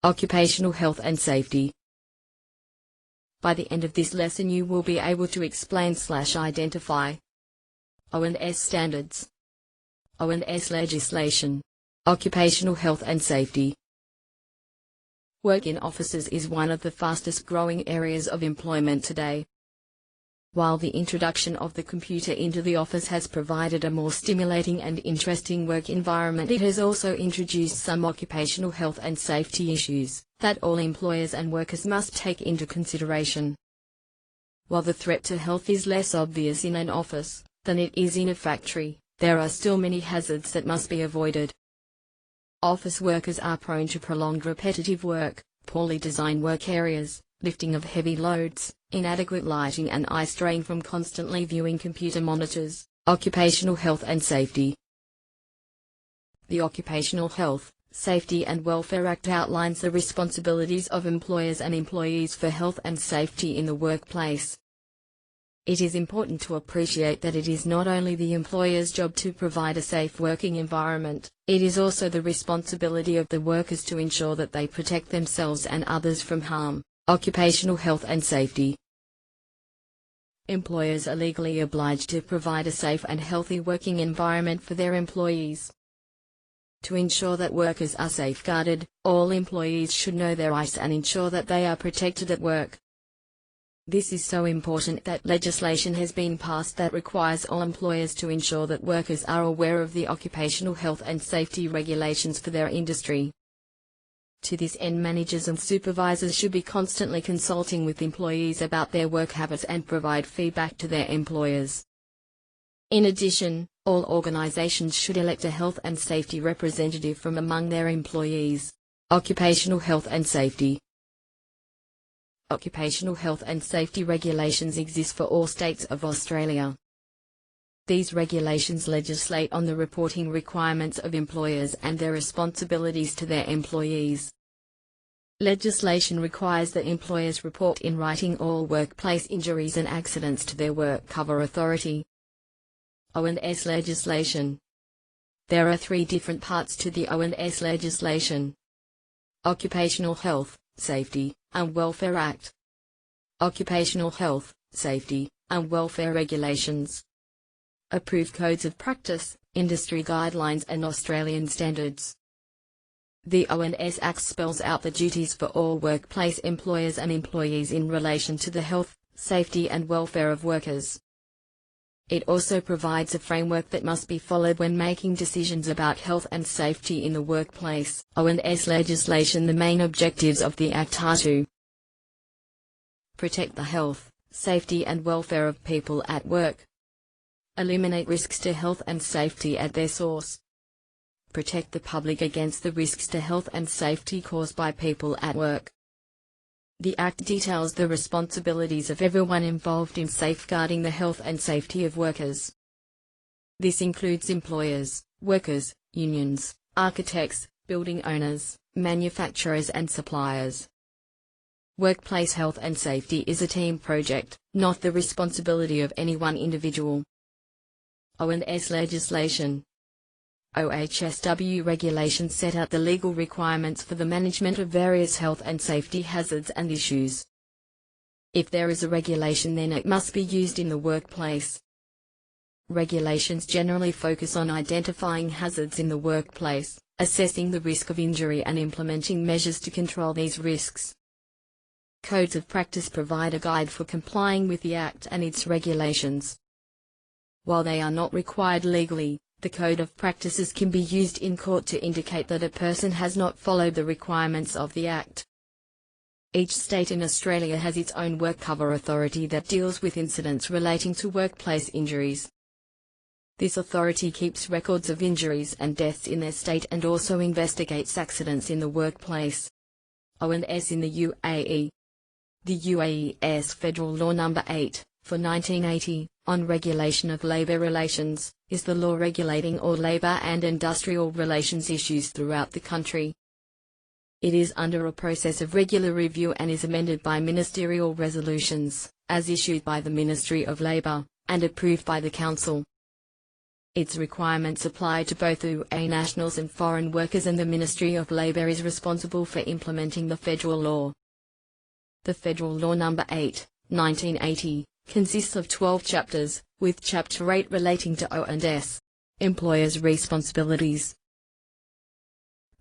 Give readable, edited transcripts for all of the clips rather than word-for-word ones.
Occupational health and safety. By the end of this lesson you will be able to explain/identify OH&S standards, OH&S legislation, occupational health and safety. Work in offices is one of the fastest growing areas of employment today. While the introduction of the computer into the office has provided a more stimulating and interesting work environment, it has also introduced some occupational health and safety issues that all employers and workers must take into consideration. While the threat to health is less obvious in an office than it is in a factory, there are still many hazards that must be avoided. Office workers are prone to prolonged repetitive work, poorly designed work areas, lifting of heavy loads, inadequate lighting and eye strain from constantly viewing computer monitors. Occupational health and safety. The Occupational Health, Safety and Welfare Act outlines the responsibilities of employers and employees for health and safety in the workplace. It is important to appreciate that it is not only the employer's job to provide a safe working environment, it is also the responsibility of the workers to ensure that they protect themselves and others from harm. Occupational health and safety. Employers are legally obliged to provide a safe and healthy working environment for their employees. To ensure that workers are safeguarded, all employees should know their rights and ensure that they are protected at work. This is so important that legislation has been passed that requires all employers to ensure that workers are aware of the occupational health and safety regulations for their industry. To this end, managers and supervisors should be constantly consulting with employees about their work habits and provide feedback to their employers. In addition, all organizations should elect a health and safety representative from among their employees. Occupational health and safety. Occupational health and safety regulations exist for all states of Australia. These regulations legislate on the reporting requirements of employers and their responsibilities to their employees. Legislation requires that employers report in writing all workplace injuries and accidents to their work cover authority. OH&S legislation. There are three different parts to the OH&S legislation: Occupational Health, Safety, and Welfare Act, Occupational Health, Safety, and Welfare Regulations, Approved Codes of Practice, Industry Guidelines and Australian Standards. The OH&S Act spells out the duties for all workplace employers and employees in relation to the health, safety and welfare of workers. It also provides a framework that must be followed when making decisions about health and safety in the workplace. OH&S legislation. The main objectives of the Act are to protect the health, safety and welfare of people at work, eliminate risks to health and safety at their source, protect the public against the risks to health and safety caused by people at work. The Act details the responsibilities of everyone involved in safeguarding the health and safety of workers. This includes employers, workers, unions, architects, building owners, manufacturers and suppliers. Workplace health and safety is a team project, not the responsibility of any one individual. OH&S legislation. OHSW regulations set out the legal requirements for the management of various health and safety hazards and issues. If there is a regulation, then it must be used in the workplace. Regulations generally focus on identifying hazards in the workplace, assessing the risk of injury and implementing measures to control these risks. Codes of practice provide a guide for complying with the Act and its regulations. While they are not required legally, the Code of Practices can be used in court to indicate that a person has not followed the requirements of the Act. Each state in Australia has its own work cover authority that deals with incidents relating to workplace injuries. This authority keeps records of injuries and deaths in their state and also investigates accidents in the workplace. OH&S in the UAE. The UAE's Federal Law No. 8, for 1980, on regulation of labour relations, is the law regulating all labour and industrial relations issues throughout the country. It is under a process of regular review and is amended by ministerial resolutions, as issued by the Ministry of Labour, and approved by the Council. Its requirements apply to both UA nationals and foreign workers, and the Ministry of Labour is responsible for implementing the federal law. The Federal Law No. 8, 1980, consists of 12 chapters, with Chapter 8 relating to OH&S, employers' responsibilities.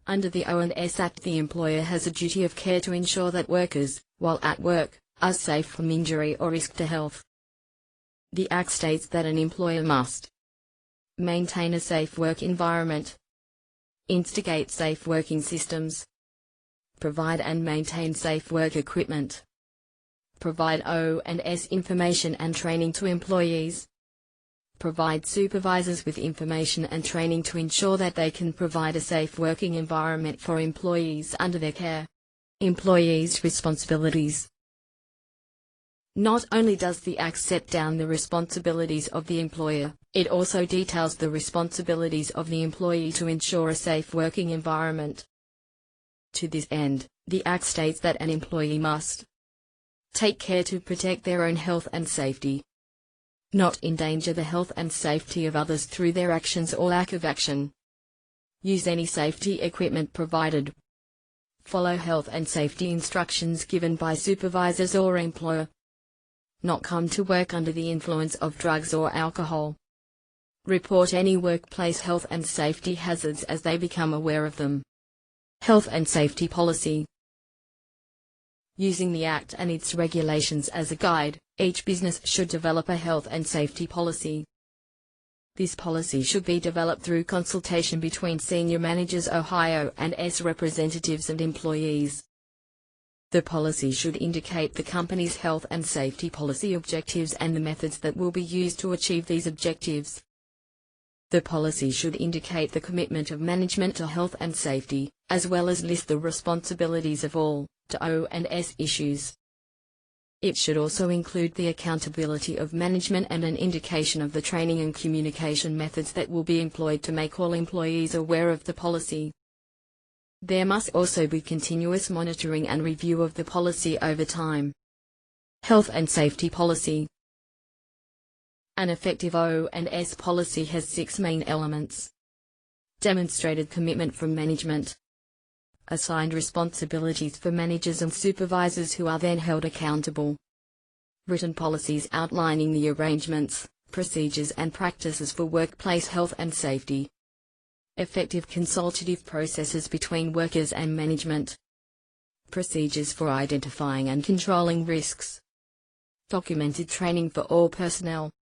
Under the OH&S Act, the employer has a duty of care to ensure that workers, while at work, are safe from injury or risk to health. The Act states that an employer must maintain a safe work environment, instigate safe working systems, provide and maintain safe work equipment, provide OH&S information and training to employees, provide supervisors with information and training to ensure that they can provide a safe working environment for employees under their care. Employees' responsibilities. Not only does the Act set down the responsibilities of the employer, it also details the responsibilities of the employee to ensure a safe working environment. To this end, the Act states that an employee must take care to protect their own health and safety, not endanger the health and safety of others through their actions or lack of action, use any safety equipment provided, follow health and safety instructions given by supervisors or employer, not come to work under the influence of drugs or alcohol, report any workplace health and safety hazards as they become aware of them. Health and safety policy. Using the Act and its regulations as a guide, each business should develop a health and safety policy. This policy should be developed through consultation between senior managers, OH&S representatives and employees. The policy should indicate the company's health and safety policy objectives and the methods that will be used to achieve these objectives. The policy should indicate the commitment of management to health and safety, as well as list the responsibilities of all to OH&S issues. It should also include the accountability of management and an indication of the training and communication methods that will be employed to make all employees aware of the policy. There must also be continuous monitoring and review of the policy over time. Health and safety policy. An effective OH&S policy has 6 main elements. Demonstrated commitment from management. Assigned responsibilities for managers and supervisors who are then held accountable. Written policies outlining the arrangements, procedures and practices for workplace health and safety. Effective consultative processes between workers and management. Procedures for identifying and controlling risks. Documented training for all personnel.